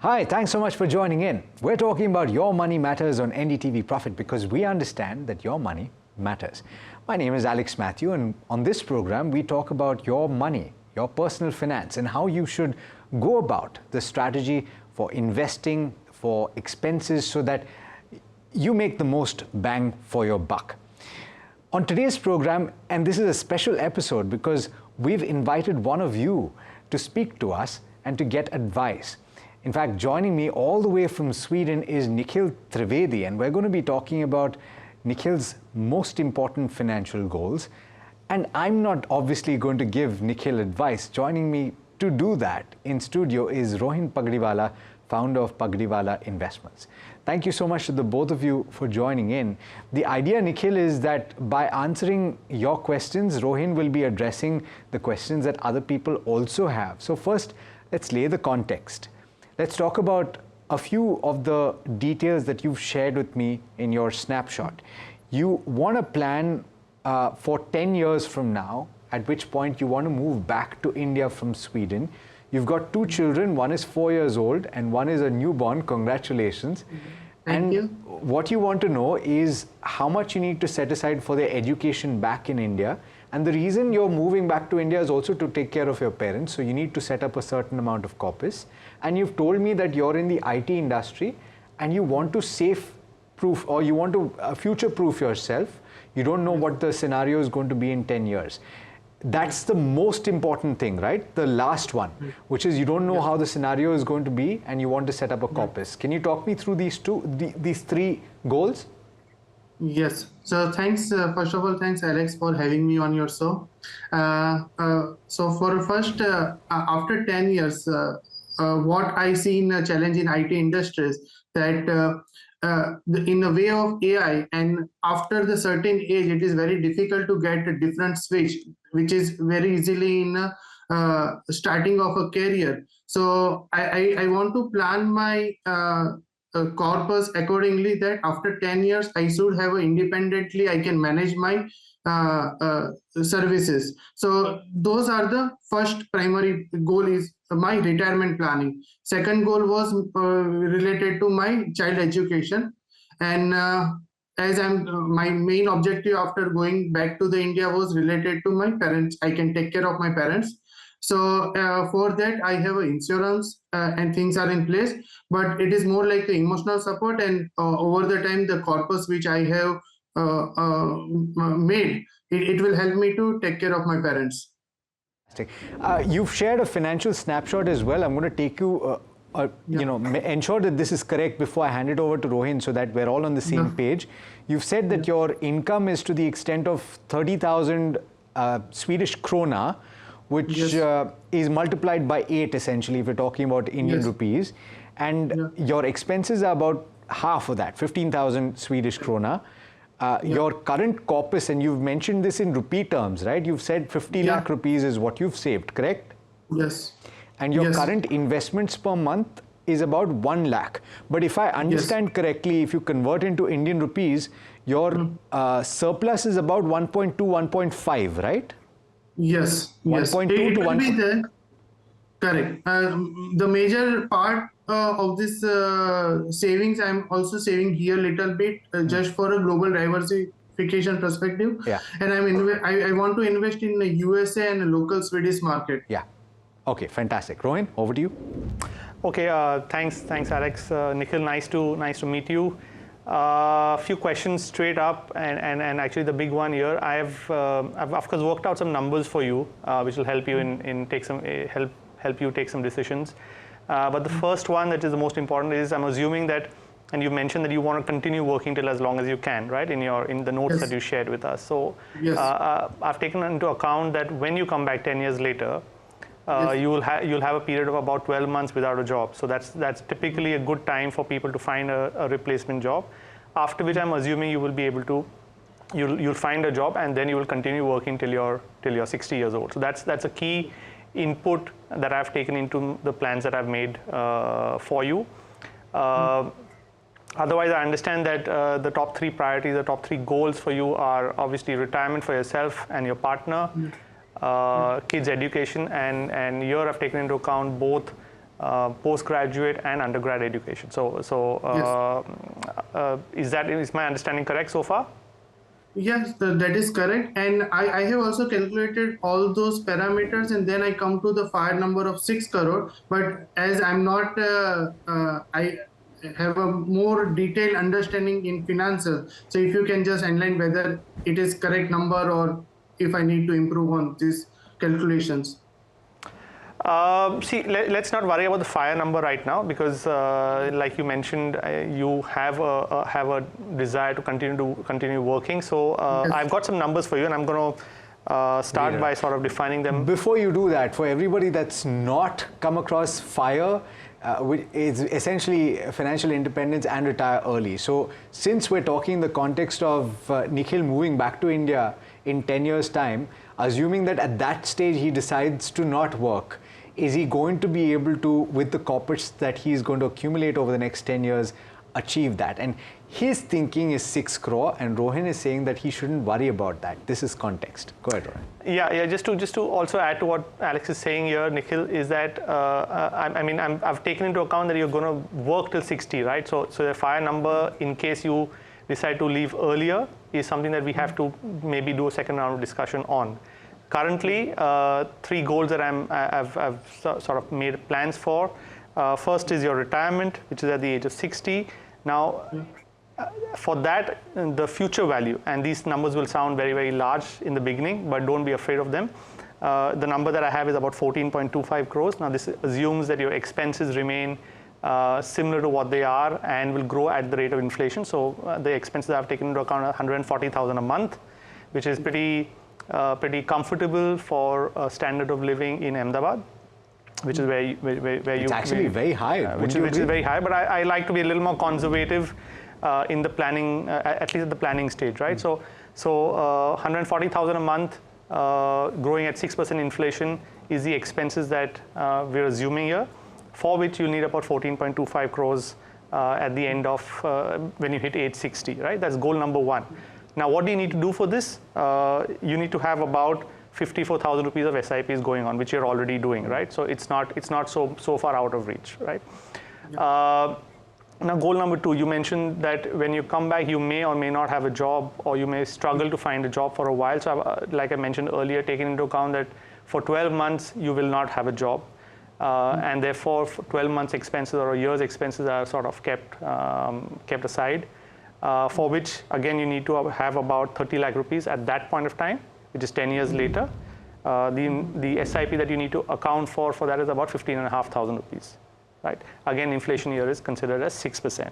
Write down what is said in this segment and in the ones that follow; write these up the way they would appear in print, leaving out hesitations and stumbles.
Hi, thanks so much for joining in. We're talking about Your Money Matters on NDTV Profit because we understand that your money matters. My name is Alex Matthew, and on this program, we talk about your money, your personal finance, and how you should go about the strategy for investing, for expenses, so that you make the most bang for your buck. On today's program, and this is a special episode because we've invited one of you to speak to us and to get advice. In fact, joining me all the way from Sweden is Nikhil Trivedi, and we're going to be talking about Nikhil's most important financial goals. And I'm not obviously going to give Nikhil advice. Joining me to do that in studio is Rohin Pagdiwala, founder of Pagdiwala Investments. Thank you so much to the both of you for joining in. The idea, Nikhil, is that by answering your questions, Rohin will be addressing the questions that other people also have. So first, let's lay the context. Let's talk about a few of the details that you've shared with me in your snapshot. You want to plan for 10 years from now, at which point you want to move back to India from Sweden. You've got two children, one is 4 years old and one is a newborn. Congratulations. Thank you. What you want to know is how much you need to set aside for their education back in India. And the reason you're moving back to India is also to take care of your parents. So you need to set up a certain amount of corpus. And you've told me that you're in the IT industry and you want to safe-proof, or you want to future-proof yourself. You don't know what the scenario is going to be in 10 years. That's the most important thing, right? The last one, which is you don't know how the scenario is going to be and you want to set up a corpus. Can you talk me through these three goals? Yes. So thanks, first of all, thanks Alex for having me on your show. So for first, after 10 years, what I see in a challenge in IT industries that in the way of AI, and after the certain age, it is very difficult to get a different switch, which is very easily in starting of a career. So I want to plan my corpus accordingly that after 10 years, I should have independently, I can manage my services. So those are the first primary goal is my retirement planning. Second goal was related to my child education. And as my main objective after going back to the India was related to my parents. I can take care of my parents. So for that, I have insurance and things are in place, but it is more like the emotional support, and over the time, the corpus which I have made, it will help me to take care of my parents. You've shared a financial snapshot as well. I'm going to take you, ensure that this is correct before I hand it over to Rohin so that we're all on the same page. You've said that your income is to the extent of 30,000 Swedish krona, which is multiplied by 8 essentially if we're talking about Indian rupees. And your expenses are about half of that, 15,000 Swedish krona. Your current corpus, and you've mentioned this in rupee terms, right? You've said 50 lakh rupees is what you've saved, correct? Yes. And your current investments per month is about 1 lakh. But if I understand correctly, if you convert into Indian rupees, your surplus is about 1.2, 1.5, right? Yes. 1.2 to 1. Correct. The major part of this savings, I'm also saving here a little bit just for a global diversification perspective. Yeah. And I want to invest in the USA and the local Swedish market. Yeah. Okay, fantastic. Rohin, over to you. Okay, thanks Alex. Nikhil, nice to meet you. A few questions straight up, and actually the big one here. I've of course worked out some numbers for you, which will help you help you take some decisions. But the first one that is the most important is, I'm assuming that, and you mentioned that you want to continue working till as long as you can, right? In the notes that you shared with us. So I've taken into account that when you come back 10 years later, you'll have a period of about 12 months without a job. So that's typically a good time for people to find a replacement job. After which I'm assuming you will be able to, you'll find a job and then you will continue working till you're 60 years old. So that's a key input that I've taken into the plans that I've made for you. Otherwise, I understand that the top three priorities, the top three goals for you are obviously retirement for yourself and your partner, kids' education, and here I've taken into account both postgraduate and undergrad education. Is my understanding correct so far? Yes, that is correct. And I have also calculated all those parameters, and then I come to the fire number of 6 crore. But as I'm not, I have a more detailed understanding in finances. So if you can just enlighten whether it is correct number or if I need to improve on these calculations. See, let's not worry about the fire number right now, because like you mentioned, you have a desire to continue working. So Yes. I've got some numbers for you, and I'm going to start by sort of defining them. Before you do that, for everybody that's not come across FIRE, which is essentially financial independence and retire early. So since we're talking in the context of Nikhil moving back to India in 10 years' time, assuming that at that stage he decides to not work, is he going to be able to, with the corporates that he's going to accumulate over the next 10 years, achieve that? And his thinking is 6 crore, and Rohan is saying that he shouldn't worry about that. This is context. Go ahead, Rohan. Yeah. Just to also add to what Alex is saying here, Nikhil, is that I've taken into account that you're going to work till 60, right? So the FIRE number, in case you decide to leave earlier, is something that we have to maybe do a second round of discussion on. Currently, 3 goals that I've sort of made plans for. First is your retirement, which is at the age of 60. Now, for that, the future value, and these numbers will sound very, very large in the beginning, but don't be afraid of them. The number that I have is about 14.25 crores. Now, this assumes that your expenses remain similar to what they are and will grow at the rate of inflation. So the expenses I've taken into account are 140,000 a month, which is pretty comfortable for a standard of living in Ahmedabad, which is where you... It's actually very high. Which is very high, but I like to be a little more conservative in the planning, at least at the planning stage, right? So 140,000 a month, growing at 6% inflation is the expenses that we're assuming here, for which you need about 14.25 crores at the end of when you hit age 60, right? That's goal number 1. Now, what do you need to do for this? You need to have about 54,000 rupees of SIPs going on, which you're already doing, right? So it's not so far out of reach, right? Yeah. Now, goal number 2, you mentioned that when you come back, you may or may not have a job, or you may struggle to find a job for a while. So, like I mentioned earlier, taking into account that for 12 months you will not have a job, and therefore, for 12 months expenses or a year's expenses are sort of kept aside. For which, again, you need to have about 30 lakh rupees at that point of time, which is 10 years later. The SIP that you need to account for that is about 15,500 rupees, right? Again, inflation here is considered as 6%.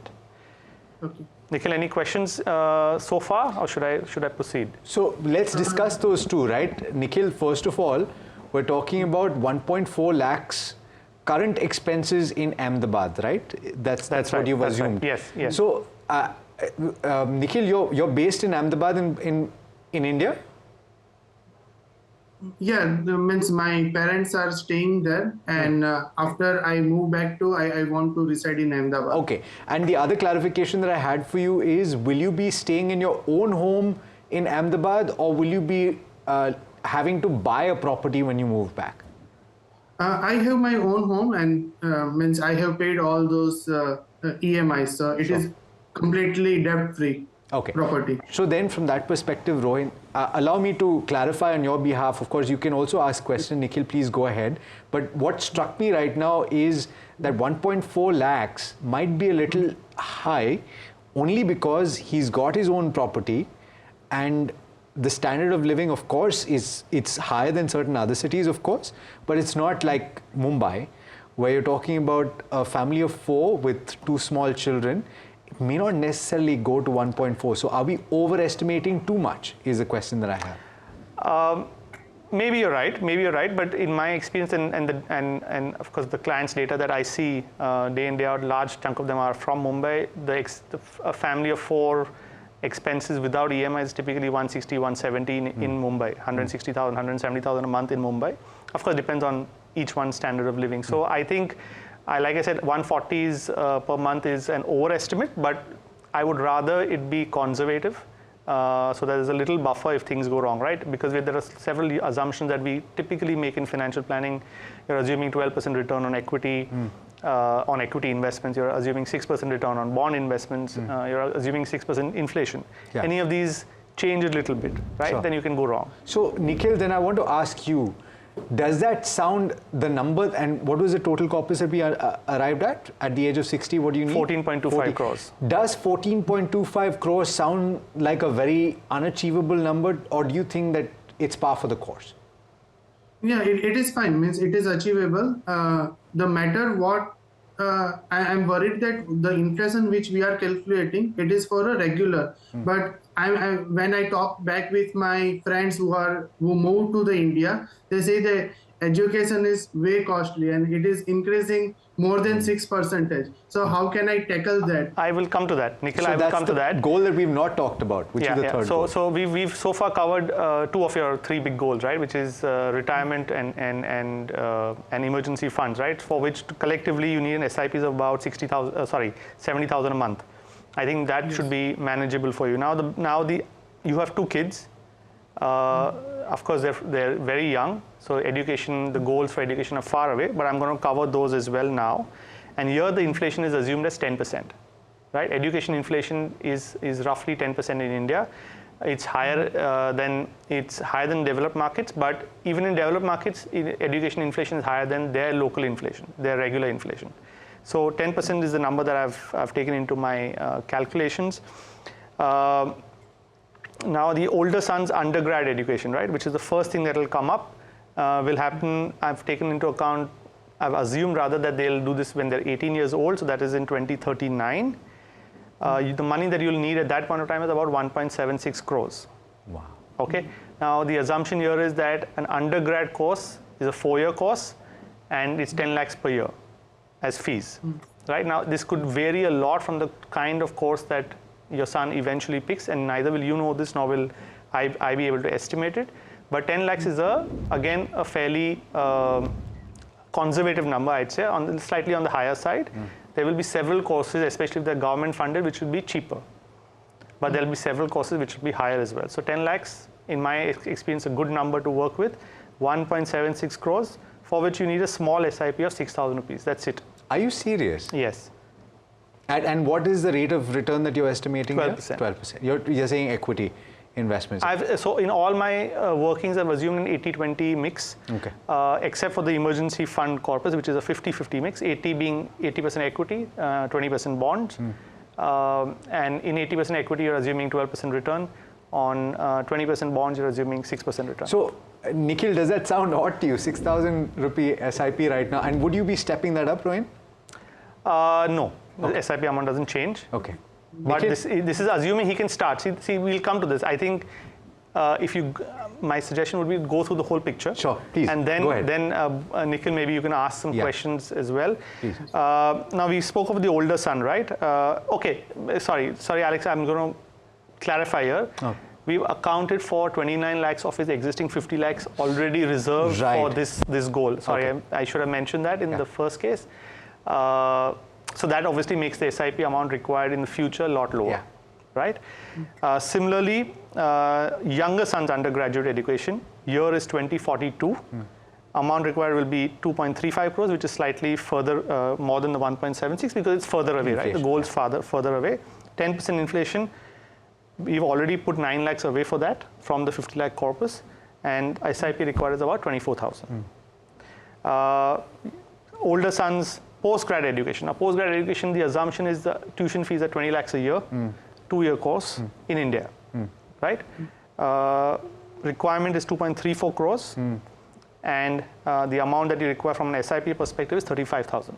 Okay. Nikhil, any questions so far, or should I proceed? So let's discuss those two, right? Nikhil, first of all, we're talking about 1.4 lakhs current expenses in Ahmedabad, right? That's what right, you've that's assumed. Right. Yes. So, Nikhil, you're based in Ahmedabad in India? Yeah, means my parents are staying there, and after I move back to, I want to reside in Ahmedabad. Okay. And the other clarification that I had for you is, will you be staying in your own home in Ahmedabad, or will you be having to buy a property when you move back? I have my own home, and means I have paid all those EMIs, so it is completely debt-free. Okay. Property. So then from that perspective, Rohan, allow me to clarify on your behalf. Of course, you can also ask questions. Nikhil, please go ahead. But what struck me right now is that 1.4 lakhs might be a little high, only because he's got his own property, and the standard of living, of course, it's higher than certain other cities, of course, but it's not like Mumbai, where you're talking about a family of 4 with 2 small children. May not necessarily go to 1.4. So are we overestimating too much is the question that I have. Maybe you're right. But in my experience and of course the clients' data that I see day in, day out, large chunk of them are from Mumbai. A family of 4 expenses without EMI is typically 160, 170 in Mumbai, 160,000, 170,000 a month in Mumbai. Of course, depends on each one's standard of living. So I think, like I said, 140s per month is an overestimate, but I would rather it be conservative So there is a little buffer if things go wrong, right? Because there are several assumptions that we typically make in financial planning. You're assuming 12% return on equity, on equity investments. You're assuming 6% return on bond investments. You're assuming 6% inflation. Yeah. Any of these change a little bit, right? Sure. Then you can go wrong. So Nikhil, then I want to ask you, does that sound the number, and what was the total corpus that we arrived at the age of 60? What do you need? 14.25 crores. Does 14.25 crores sound like a very unachievable number, or do you think that it's par for the course? Yeah, it is fine. Means it is achievable. The matter what I am worried that the inflation which we are calculating, it is for a regular. But when I talk back with my friends who moved to the India, they say the education is way costly and it is increasing more than 6%. So how can I tackle that? I will come to that, Nikhil. So I will come to that. Goal that we've not talked about, which is the third goal. So we've so far covered two of your three big goals, right? Which is retirement and emergency funds, right? For which collectively you need an SIPs of about 70,000 a month. I think that should be manageable for you. Now you have two kids. Of course, they're very young, so the goals for education are far away, but I'm going to cover those as well now. And here the inflation is assumed as 10%, right? Education inflation is roughly 10% in India. It's higher than developed markets, but even in developed markets, education inflation is higher than their local inflation, their regular inflation. So 10% is the number that I've taken into my calculations. Now the older son's undergrad education, right, which is the first thing that will come up, will happen. I've assumed rather that they'll do this when they're 18 years old, so that is in 2039. The money that you'll need at that point of time is about 1.76 crores. Wow. Okay. Now the assumption here is that an undergrad course is a 4-year course, and it's 10 lakhs per year as fees. Right now, this could vary a lot from the kind of course that your son eventually picks, and neither will you know this nor will I be able to estimate it. But 10 lakhs is again a fairly conservative number, I'd say, slightly on the higher side. There will be several courses, especially if they're government funded, which will be cheaper. But there'll be several courses which will be higher as well. So 10 lakhs, in my experience, a good number to work with. 1.76 crores, for which you need a small SIP of 6,000 rupees. That's it. Are you serious? Yes. And what is the rate of return that you're estimating? 12%. 12%. You're saying equity investments. So in all my workings, I've assumed an 80-20 mix, okay. Except for the emergency fund corpus, which is a 50-50 mix, 80 being 80% equity, 20% bonds. And in 80% equity, you're assuming 12% return. On 20% bonds, you're assuming 6% return. So, Nikhil, does that sound odd to you? 6,000 rupee SIP right now. And would you be stepping that up, Rohin? No. Okay. The SIP amount doesn't change. Okay. But this is assuming he can start. See, we'll come to this. I think my suggestion would be go through the whole picture. Sure, please. And then, go ahead. Nikhil, maybe you can ask some questions as well. Please. Now we spoke of the older son, right? Okay. Sorry, Alex. I'm going to clarify here. Oh. We've accounted for 29 lakhs of his existing 50 lakhs already reserved for this goal. Sorry, okay. I should have mentioned that in the first case. So that obviously makes the SIP amount required in the future a lot lower, right? Similarly, younger son's undergraduate education, year is 2042. Amount required will be 2.35 crores, which is slightly further, more than the 1.76 because it's further away, right? The goal's further away. 10% inflation, we've already put 9 lakhs away for that from the 50 lakh corpus, and SIP required is about 24,000. Older son's post-grad education. Now, post-grad education, the assumption is the tuition fees are 20 lakhs a year, 2-year course in India, right? Requirement is 2.34 crores, and the amount that you require from an SIP perspective is 34,000,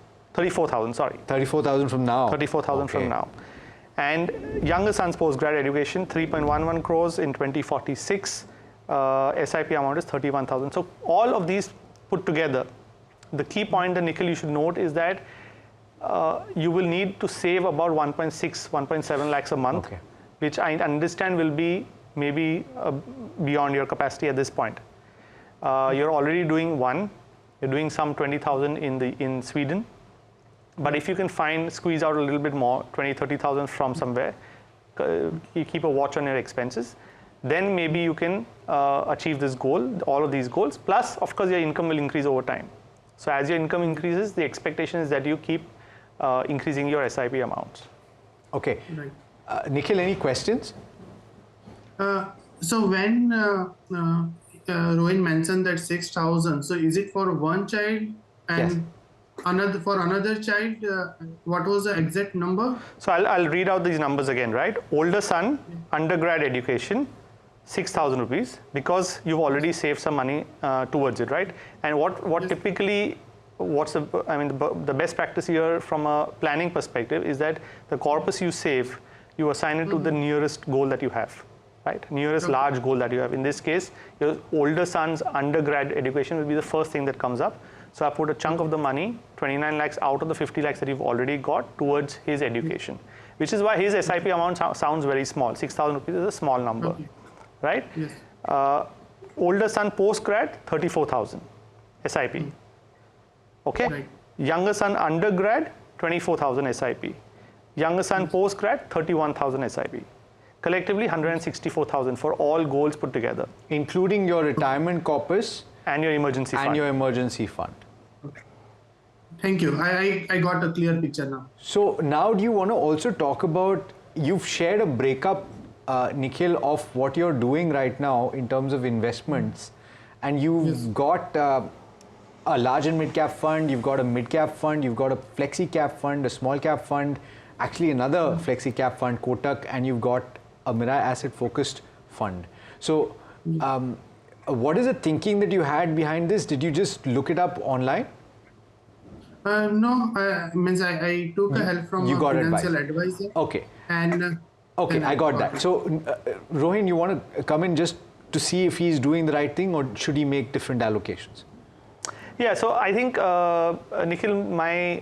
sorry. 34,000 from now. 34,000 from now. And younger son's post-grad education, 3.11 crores in 2046. SIP amount is 31,000. So all of these put together, the key point that Nikhil you should note is that you will need to save about 1.7 lakhs a month, which I understand will be maybe beyond your capacity at this point. You're already doing you're doing some 20,000 in Sweden. But if you can squeeze out a little bit more, 20,000, 30,000 from somewhere, you keep a watch on your expenses, then maybe you can achieve this goal, all of these goals. Plus, of course, your income will increase over time. So as your income increases, the expectation is that you keep increasing your SIP amounts. Okay. Right. Nikhil, any questions? So when Rohin mentioned that 6,000, so is it for one child and for another child? What was the exact number? So I'll read out these numbers again, right? Older son, undergrad education, 6,000 rupees, because you've already saved some money towards it, right? And what typically, the best practice here from a planning perspective is that the corpus you save, you assign it to the nearest goal that you have, right? Nearest large goal that you have. In this case, your older son's undergrad education will be the first thing that comes up. So I put a chunk of the money, 29 lakhs out of the 50 lakhs that you've already got towards his education, which is why his SIP amount sounds very small. 6,000 rupees is a small number, right? Yes. Older son post-grad, 34,000 SIP. Okay. Right. Younger son undergrad, 24,000 SIP. Younger son post-grad, 31,000 SIP. Collectively, 164,000 for all goals put together. Including your retirement corpus and your emergency fund. And your emergency fund. Thank you. I got a clear picture now. So now do you want to also talk about, you've shared a breakup, Nikhil, of what you're doing right now in terms of investments, and you've got a large and mid cap fund, you've got a mid cap fund, you've got a flexi cap fund, a small cap fund, actually another flexi cap fund, Kotak, and you've got a Mirai asset focused fund. So what is the thinking that you had behind this? Did you just look it up online? No, I took a help from a financial advisor. Okay. And okay, I got that. So Rohin, you want to come in just to see if he's doing the right thing, or should he make different allocations? Yeah, so I think, Nikhil, my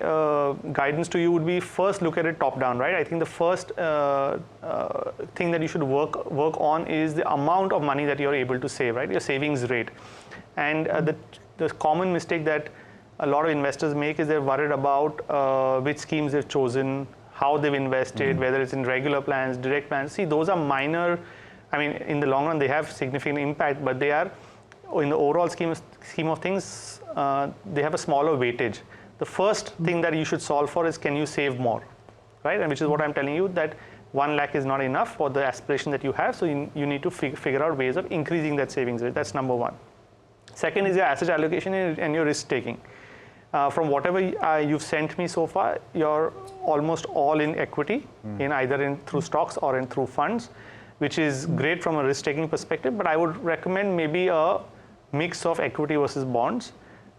guidance to you would be first look at it top down, right? I think the first thing that you should work on is the amount of money that you're able to save, right? Your savings rate. And the common mistake that a lot of investors make is they're worried about which schemes they've chosen, how they've invested, whether it's in regular plans, direct plans. See, those are minor. I mean, in the long run, they have significant impact, but they are, in the overall scheme of things, they have a smaller weightage. The first thing that you should solve for is, can you save more, right? And which is what I'm telling you, that 1 lakh is not enough for the aspiration that you have. So you need to figure out ways of increasing that savings rate. That's number one. Second is your asset allocation and your risk taking. From whatever you've sent me so far, you're almost all in equity, in either through stocks or through funds, which is great from a risk taking perspective. But I would recommend maybe a mix of equity versus bonds.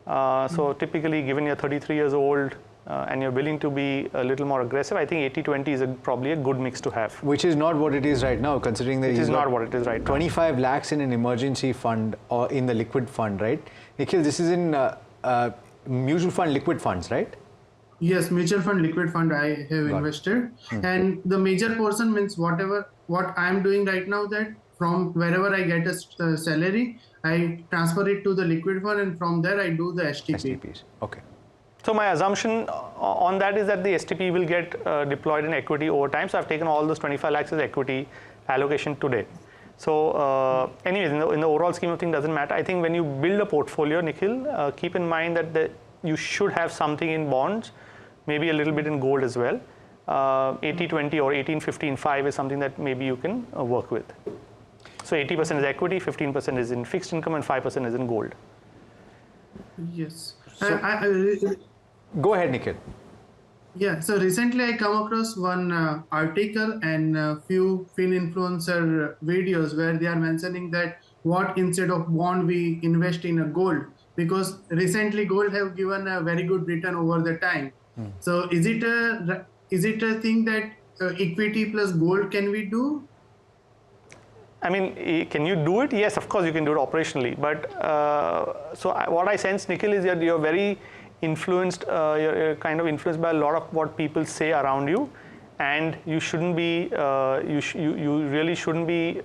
So typically, given you're 33 years old and you're willing to be a little more aggressive, I think 80-20 is probably a good mix to have. Which is not what it is right now, considering that it is not what it is right now. 25 lakhs in an emergency fund or in the liquid fund, right? Nikhil, this is in mutual fund liquid funds, right? Yes, mutual fund liquid fund I have invested. And the major portion means what I'm doing right now, that from wherever I get a salary, I transfer it to the liquid fund, and from there I do the STP. STPs. Okay. So my assumption on that is that the STP will get deployed in equity over time. So I've taken all those 25 lakhs as equity allocation today. So anyways, in the overall scheme of things, doesn't matter. I think when you build a portfolio, Nikhil, keep in mind that you should have something in bonds, maybe a little bit in gold as well. 80-20 or 18-15-5 is something that maybe you can work with. So 80% is equity, 15% is in fixed income, and 5% is in gold. Yes. So, go ahead, Nikhil. Yeah, so recently I come across one article and a few influencer videos where they are mentioning that what instead of bond we invest in a gold, because recently gold have given a very good return over the time. So is it a thing that equity plus gold can we do? I mean, can you do it? Yes, of course you can do it operationally. But what I sense, Nikhil, is that you're very influenced, you're kind of influenced by a lot of what people say around you, and you shouldn't be, you really shouldn't be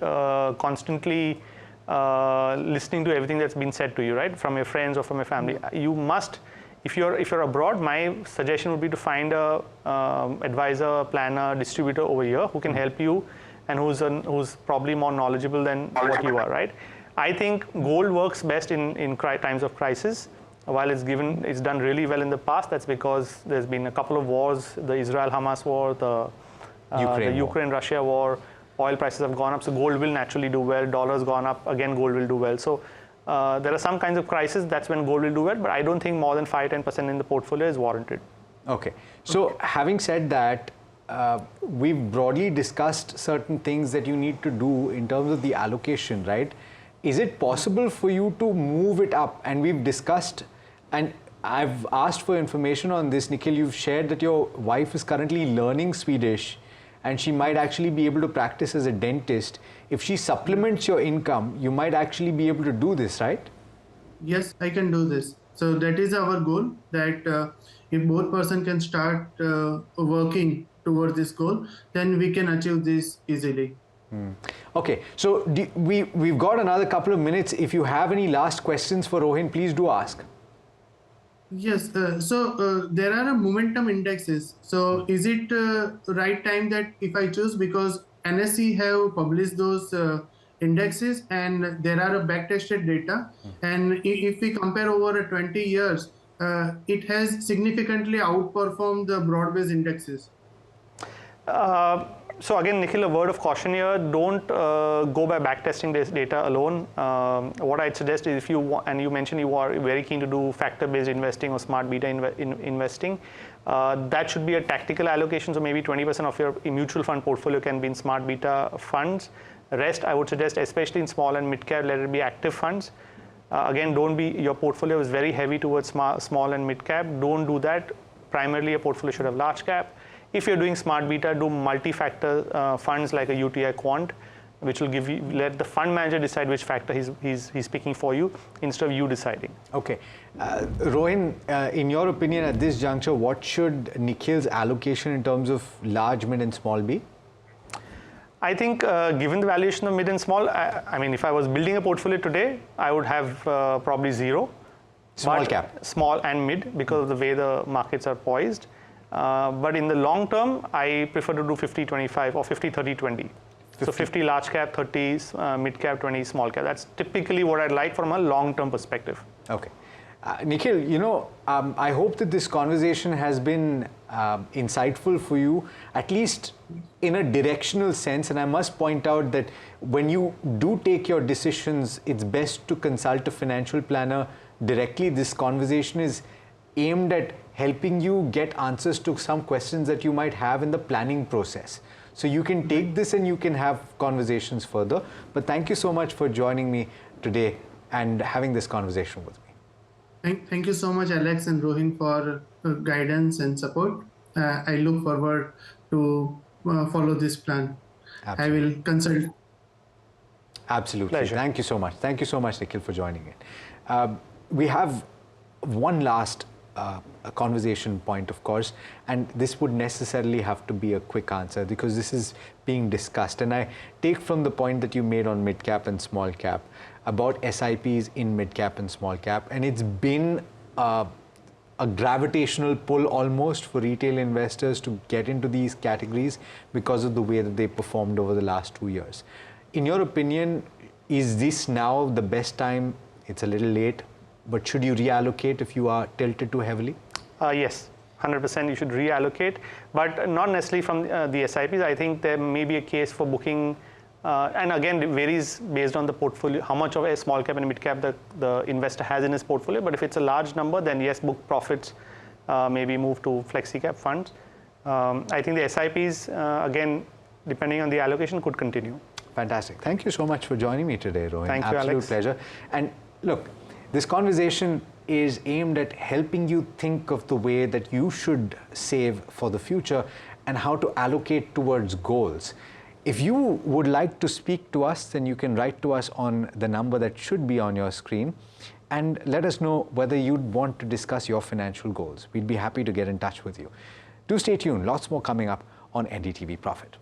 constantly listening to everything that's been said to you, right, from your friends or from your family. You must If you're abroad, my suggestion would be to find a advisor, planner, distributor over here who can help you, and who's probably more knowledgeable than what you are, right? I think gold works best in times of crisis. While it's done really well in the past, that's because there's been a couple of wars: the Israel-Hamas war, the Ukraine-Russia war. Oil prices have gone up, so gold will naturally do well. Dollar's gone up, again, gold will do well. So there are some kinds of crises, that's when gold will do well, but I don't think more than 5-10% in the portfolio is warranted. Okay. So having said that, we've broadly discussed certain things that you need to do in terms of the allocation, right? Is it possible for you to move it up? And we've discussed, and I've asked for information on this. Nikhil, you've shared that your wife is currently learning Swedish, and she might actually be able to practice as a dentist. If she supplements your income, you might actually be able to do this, right? Yes, I can do this. So that is our goal, that if both person can start working towards this goal, then we can achieve this easily. Okay, so we've got another couple of minutes. If you have any last questions for Rohin, please do ask. Yes, so there are momentum indexes. So is it right time that if I choose, because NSE have published those indexes and there are a backtested data, and if we compare over 20 years, it has significantly outperformed the broad-based indexes. So again, Nikhil, a word of caution here: don't go by backtesting this data alone. What I'd suggest is, if you want, and you mentioned you are very keen to do factor-based investing or smart beta investing, that should be a tactical allocation. So maybe 20% of your mutual fund portfolio can be in smart beta funds. The rest, I would suggest, especially in small and mid cap, let it be active funds. Again, your portfolio is very heavy towards small and mid cap. Don't do that. Primarily, your portfolio should have large cap. If you're doing smart beta, do multi-factor funds like a UTI Quant, which will let the fund manager decide which factor he's picking for you instead of you deciding. Okay. Rohin, in your opinion at this juncture, what should Nikhil's allocation in terms of large, mid and small be? I think given the valuation of mid and small, I mean, if I was building a portfolio today, I would have probably zero. Small cap. Small and mid, because of the way the markets are poised. But in the long term, I prefer to do 50-25 or 50-30-20. So 50 large cap, 30 mid cap, 20 small cap. That's typically what I'd like from a long-term perspective. Okay. Nikhil, I hope that this conversation has been insightful for you, at least in a directional sense. And I must point out that when you do take your decisions, it's best to consult a financial planner directly. This conversation is aimed at helping you get answers to some questions that you might have in the planning process. So you can take this and you can have conversations further. But thank you so much for joining me today and having this conversation with me. Thank you so much, Alex and Rohin, for guidance and support. I look forward to follow this plan. Absolutely. I will consult. Absolutely. Pleasure. Thank you so much. Thank you so much, Nikhil, for joining in. We have one last a conversation point, of course, and this would necessarily have to be a quick answer because this is being discussed. And I take from the point that you made on mid cap and small cap about SIPs in mid cap and small cap, and it's been a gravitational pull almost for retail investors to get into these categories because of the way that they performed over the last 2 years. In your opinion, is this now the best time? It's a little late, but should you reallocate if you are tilted too heavily? Yes, 100% you should reallocate, but not necessarily from the SIPs. I think there may be a case for booking, and again, it varies based on the portfolio, how much of a small cap and mid cap the investor has in his portfolio. But if it's a large number, then yes, book profits, maybe move to flexi cap funds. I think the SIPs, again, depending on the allocation, could continue. Fantastic. Thank you so much for joining me today, Rohin. Thank you, Absolute Alex. pleasure. And look, this conversation is aimed at helping you think of the way that you should save for the future and how to allocate towards goals. If you would like to speak to us, then you can write to us on the number that should be on your screen and let us know whether you'd want to discuss your financial goals. We'd be happy to get in touch with you. Do stay tuned. Lots more coming up on NDTV Profit.